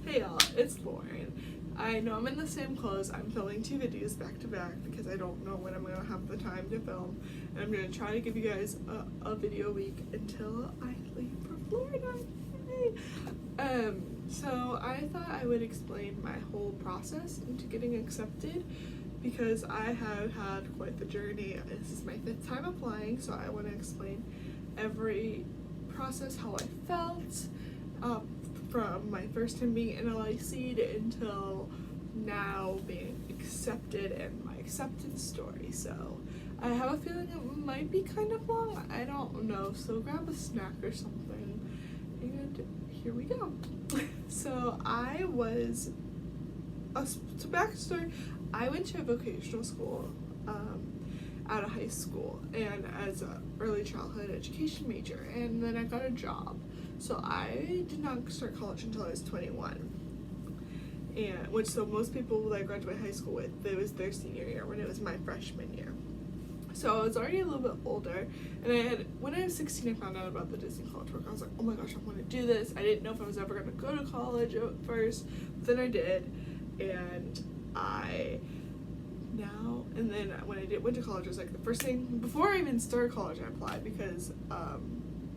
Hey y'all, it's Lauren. I know I'm in the same clothes. I'm filming 2 videos back to back because I don't know when I'm going to have the time to film. And I'm going to try to give you guys a video a week until I leave for Florida. Yay! So I thought I would explain my whole process into getting accepted because I have had quite the journey. This is my 5th time applying, so I want to explain every process, how I felt, from my first time being NLIC'd until now being accepted and my acceptance story. So I have a feeling it might be kind of long. I don't know. So grab a snack or something and here we go. So backstory, I went to a vocational school out of high school and as an early childhood education major, and then I got a job. So I did not start college until I was 21, and so most people that I graduated high school with, it was their senior year when it was my freshman year. So I was already a little bit older, and when I was 16 I found out about the Disney college work. I was like, oh my gosh, I want to do this. I didn't know if I was ever going to go to college at first, but then I did, and then when I went to college, it was like the first thing, before I even started college I applied because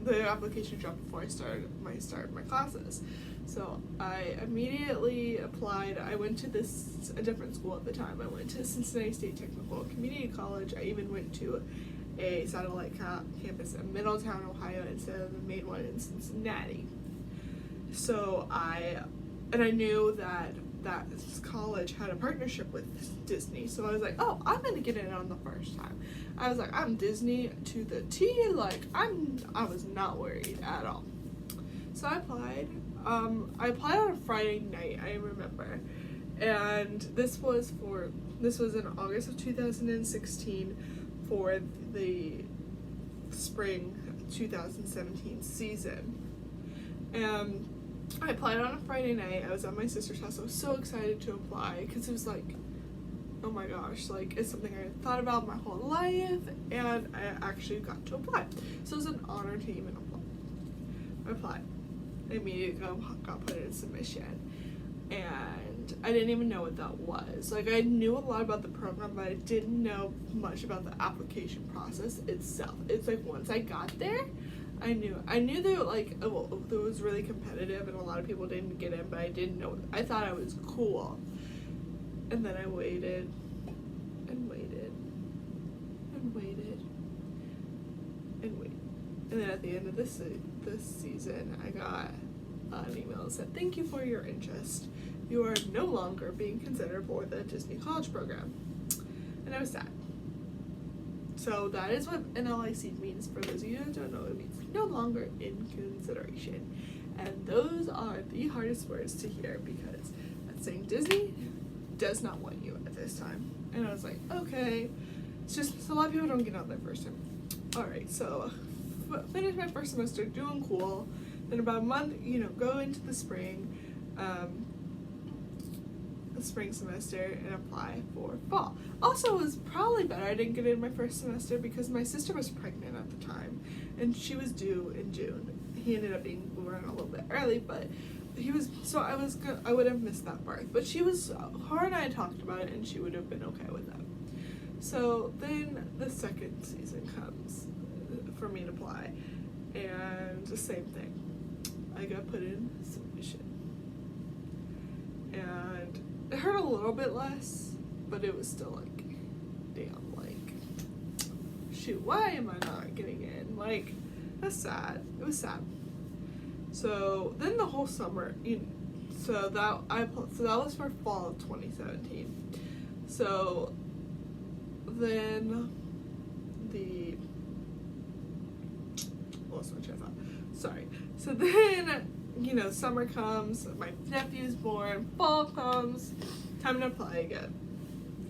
the application dropped before I started my classes. So I immediately applied. I went to a different school at the time. I went to Cincinnati State Technical Community College. I even went to a satellite campus in Middletown, Ohio, instead of the main one in Cincinnati. So I knew that college had a partnership with Disney, so I was like, oh, I'm gonna get in on the first time. I was like, I'm Disney to the T. Like I was not worried at all. So I applied. I applied on a Friday night, I remember, and this was in August of 2016 for the spring 2017 season. And I applied on a Friday night. I was at my sister's house. I was so excited to apply because it was like, oh my gosh, like it's something I thought about my whole life, and I actually got to apply. So it was an honor to even apply. I applied. I immediately got put in submission, and I didn't even know what that was. Like I knew a lot about the program, but I didn't know much about the application process itself. It's like once I got there, I knew that like it was really competitive and a lot of people didn't get in, but I didn't know. I thought I was cool, and then I waited and waited and waited and waited, and then at the end of this season, I got an email that said, "Thank you for your interest. You are no longer being considered for the Disney College program," and I was sad. So that is what NLIC means. For those of you who don't know, it means no longer in consideration. And those are the hardest words to hear because that's saying Disney does not want you at this time. And I was like, okay. It's just a lot of people don't get out their first time. Alright, so finished my first semester, doing cool. Then about a month, go into the spring semester and apply for fall. Also, it was probably better I didn't get in my first semester because my sister was pregnant at the time and she was due in June. He ended up being born a little bit early, but I would have missed that birth. But her and I talked about it and she would have been okay with that. So then the second season comes for me to apply, and the same thing. I got put in submission, and it hurt a little bit less, but it was still like, damn, like, shoot, why am I not getting in? Like, that's sad. It was sad. So then the whole summer, so that was for fall of 2017. So then lost my train of thought. Sorry. So then, summer comes, my nephew's born, fall comes, time to apply again.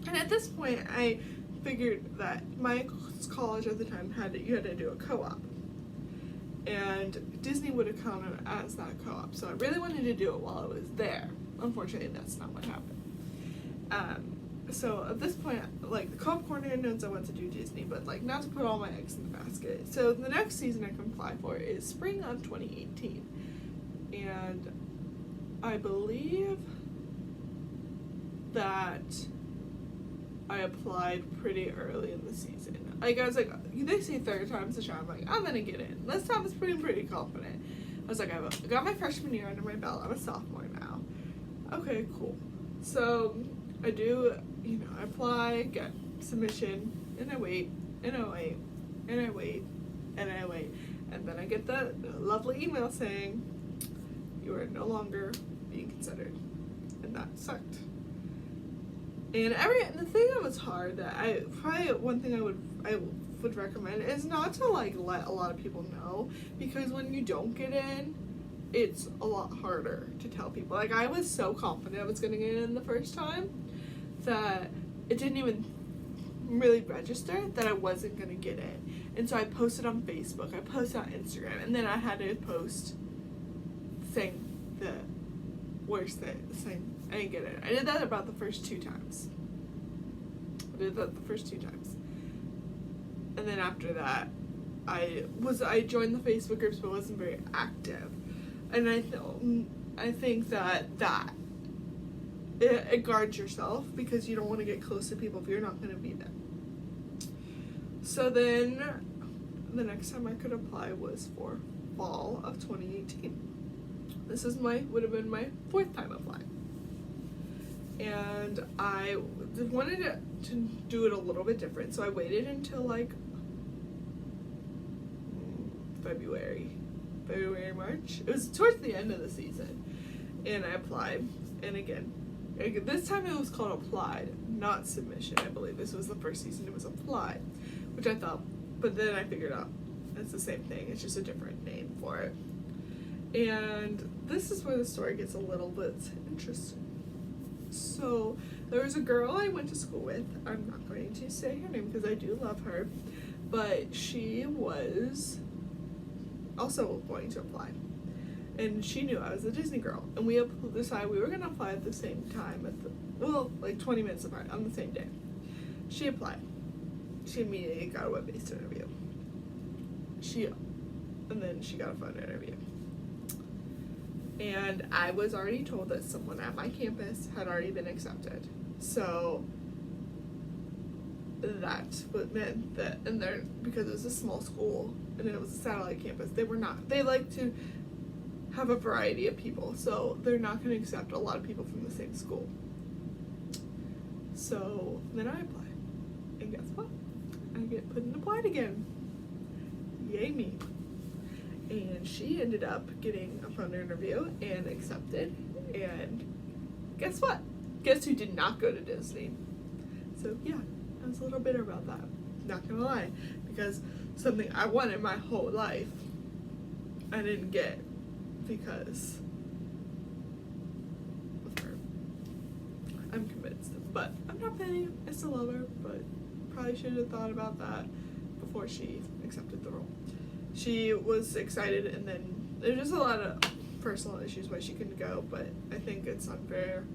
And at this point, I figured that my college at the time you had to do a co-op. And Disney would have counted as that co-op. So I really wanted to do it while I was there. Unfortunately, that's not what happened. So at this point, like, the co-op coordinator knows I want to do Disney, but like not to put all my eggs in the basket. So the next season I can apply for is spring of 2018. And I believe that I applied pretty early in the season. Like, I was like, they say third time's the charm. I'm like, I'm gonna get in. This time I was pretty confident. I was like, I got my freshman year under my belt. I'm a sophomore now. Okay, cool. So I do, I apply, get submission, and I wait, and I wait, and I wait, and I wait. And then I get the lovely email saying, you are no longer being considered. And that sucked. And the thing that was hard, that one thing I would recommend is not to like let a lot of people know, because when you don't get in, it's a lot harder to tell people. Like, I was so confident I was gonna get in the first time that it didn't even really register that I wasn't gonna get in. And so I posted on Facebook, I posted on Instagram, and then I had to post saying the worst thing, saying I didn't get it. I did that about the first 2 times. And then after that, I joined the Facebook groups but wasn't very active. And I think that it guards yourself, because you don't want to get close to people if you're not going to be there. So then the next time I could apply was for fall of 2018. This would have been my 4th time applying. And I wanted to do it a little bit different, so I waited until like February, March. It was towards the end of the season, and I applied. And again, this time it was called applied, not submission. I believe this was the first season it was applied, which I thought, but then I figured out it's the same thing. It's just a different name for it. And this is where the story gets a little bit interesting. So there was a girl I went to school with. I'm not going to say her name because I do love her, but she was also going to apply, and she knew I was a Disney girl, and we decided we were going to apply at the same time like 20 minutes apart on the same day. She applied. She immediately got a web-based interview. And then she got a phone interview. And I was already told that someone at my campus had already been accepted. So that's what meant that, because it was a small school and it was a satellite campus, they like to have a variety of people, so they're not going to accept a lot of people from the same school. So then I apply, and guess what? I get put in applied again. Yay me. And she ended up getting a phone interview and accepted. And guess what? Guess who did not go to Disney? So yeah, I was a little bitter about that. Not gonna lie, because something I wanted my whole life, I didn't get because of her. I'm convinced, but I'm not petty. I still love her, but probably should have thought about that before she accepted the role. She was excited, and then there's just a lot of personal issues why she couldn't go, but I think it's unfair.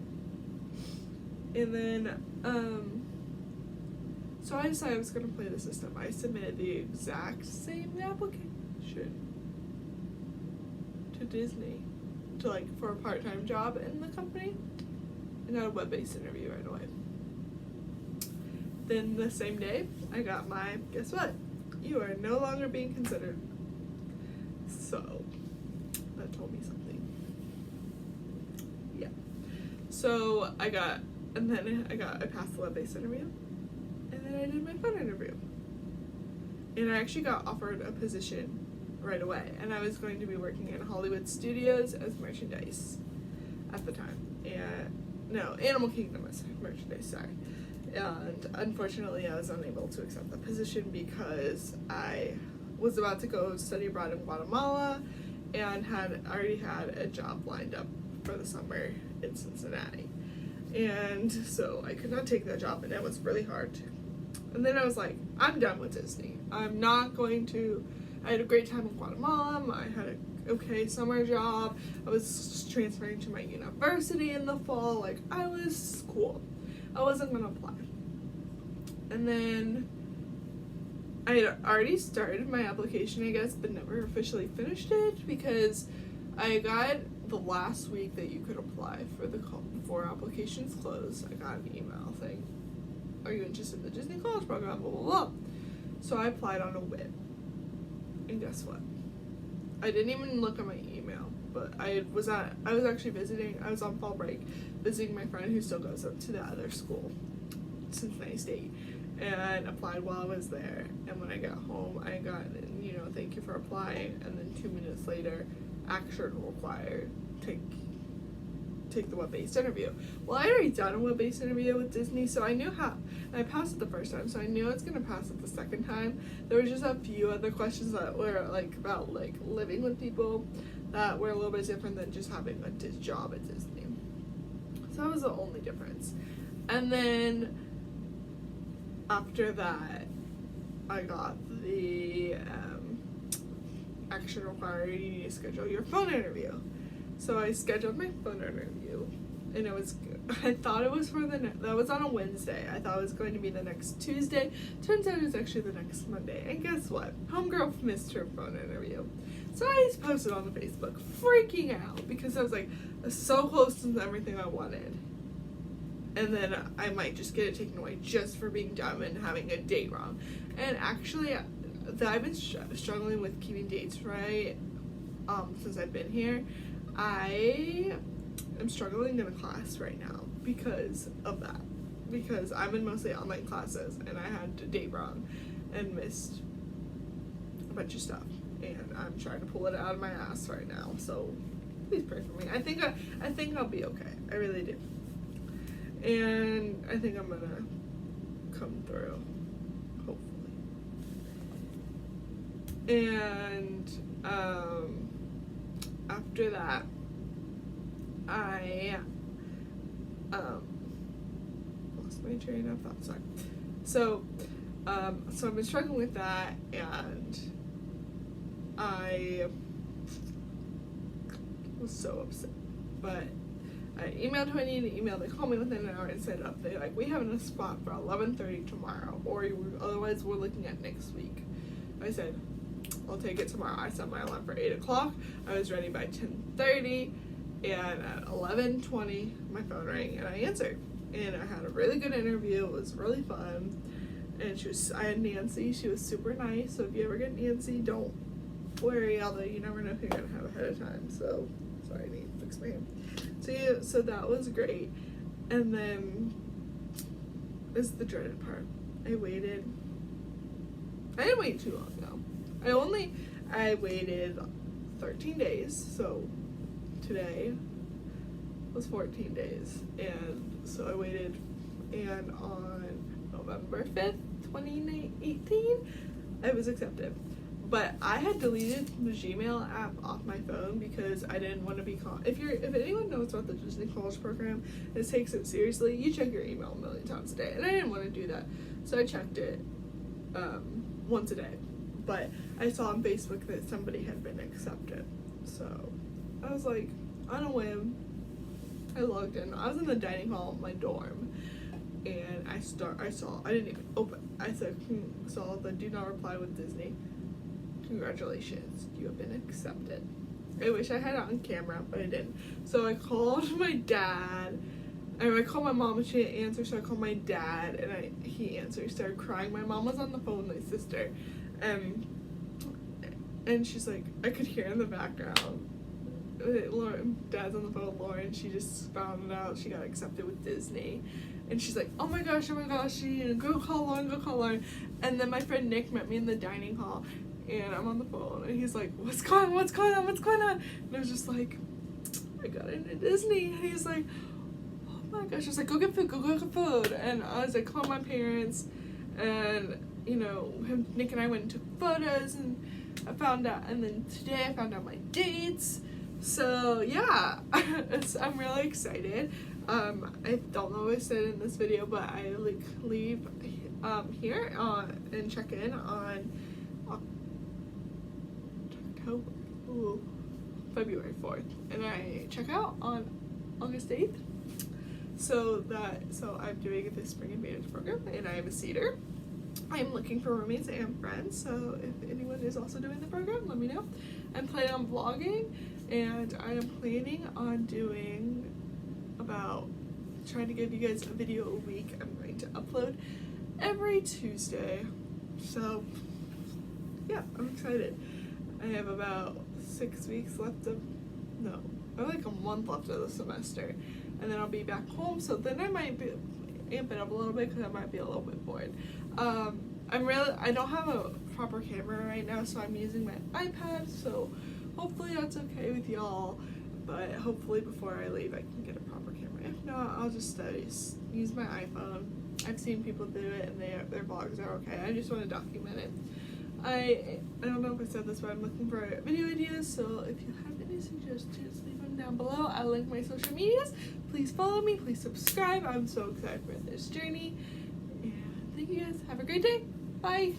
And then, so I decided I was going to play the system. I submitted the exact same application to Disney, for a part-time job in the company, and got a web-based interview right away. Then the same day, I got my, guess what? You are no longer being considered. So that told me something. Yeah. So I passed the web-based interview, and then I did my phone interview. And I actually got offered a position right away, and I was going to be working in Hollywood Studios as merchandise at the time. Animal Kingdom as merchandise, sorry. And unfortunately, I was unable to accept the position because I was about to go study abroad in Guatemala and had already had a job lined up for the summer in Cincinnati. And so I could not take that job, and it was really hard. And then I was like, I'm done with Disney. I'm not going to. I had a great time in Guatemala. I had an okay summer job. I was transferring to my university in the fall. Like, I was cool. I wasn't going to apply. And then I had already started my application, I guess, but never officially finished it because I got the last week that you could apply for before applications close, I got an email saying, "Are you interested in the Disney College program?" Blah blah blah. So I applied on a whim, and guess what? I didn't even look at my email, but I was actually visiting. I was on fall break, visiting my friend who still goes up to the other school, Cincinnati State, and applied while I was there. And when I got home, I got, "Thank you for applying," and then 2 minutes later, action required. Take the web-based interview. Well, I already done a web-based interview with Disney, so I knew how. And I passed it the first time, so I knew I was gonna pass it the second time. There were just a few other questions that were like about like living with people that were a little bit different than just having a job at Disney. So that was the only difference. And then after that, I got the action required. You need to schedule your phone interview. So I scheduled my phone interview, and I thought it was that was on a Wednesday. I thought it was going to be the next Tuesday. Turns out it was actually the next Monday. And guess what? Homegirl missed her phone interview. So I just posted on the Facebook, freaking out, because I was like, so close to everything I wanted. And then I might just get it taken away just for being dumb and having a date wrong. And actually, I've been struggling with keeping dates right since I've been here. I am struggling in a class right now because of that. Because I'm in mostly online classes, and I had a date wrong and missed a bunch of stuff. And I'm trying to pull it out of my ass right now. So please pray for me. I think I'll be okay. I really do. And I think I'm gonna come through, hopefully. And after that, I lost my train of thought. Sorry. So I've been struggling with that, and I was so upset. But I emailed who I needed to email. They called me within an hour and set up. They're like, "We have a spot for 11:30 tomorrow, or otherwise we're looking at next week." I said, "I'll take it tomorrow." I set my alarm for 8 o'clock. I was ready by 10:30, and at 11:20, my phone rang, and I answered. And I had a really good interview. It was really fun. And I had Nancy. She was super nice. So if you ever get Nancy, don't worry, although you never know who you're going to have ahead of time. So, sorry, I need to fix my hand. So that was great. And then is the dreaded part. I waited. I didn't wait too long though. I waited 13 days. So today was 14 days. And so I waited, and on November 5th, 2018, I was accepted. But I had deleted the Gmail app off my phone because I didn't want to be caught. If anyone knows about the Disney College program and takes it seriously, you check your email a million times a day. And I didn't want to do that. So I checked it once a day. But I saw on Facebook that somebody had been accepted. So I was like, on a whim, I logged in. I was in the dining hall of my dorm. And I didn't even open. I saw the do not reply with Disney. Congratulations, you have been accepted. I wish I had it on camera, but I didn't. So I called my dad, and I called my mom, and she didn't answer, so I called my dad, and he answered. He started crying. My mom was on the phone with my sister, and she's like, I could hear in the background, Dad's on the phone with Lauren. She just found out she got accepted with Disney. And she's like, oh my gosh, go call Lauren. And then my friend Nick met me in the dining hall, and I'm on the phone, and he's like, what's going on? And I was just like, I got into Disney. And he's like, oh my gosh. I was like, go get food. And I was like, call my parents. And, Nick and I went and took photos, and I found out, and then today I found out my dates. So yeah, I'm really excited. I don't know what I said in this video, but I leave here and check in on February 4th, and I check out on August 8th. So I'm doing this spring advantage program, and I have a seater. I'm looking for roommates and friends, so if anyone is also doing the program, let me know. I'm planning on vlogging, and I am planning on doing trying to give you guys a video a week. I'm going to upload every Tuesday, so yeah, I'm excited. I have about 6 weeks left of, no, I have like a month left of the semester, and then I'll be back home, so then I might amp it up a little bit because I might be a little bit bored. I don't have a proper camera right now, so I'm using my iPad, so hopefully that's okay with y'all, but hopefully before I leave I can get a proper camera. If not, I'll just use my iPhone. I've seen people do it and their vlogs are okay. I just want to document it. I don't know if I said this, but I'm looking for video ideas, so if you have any suggestions, leave them down below. I'll link my social medias. Please follow me, please subscribe. I'm so excited for this journey. And thank you guys. Have a great day. Bye.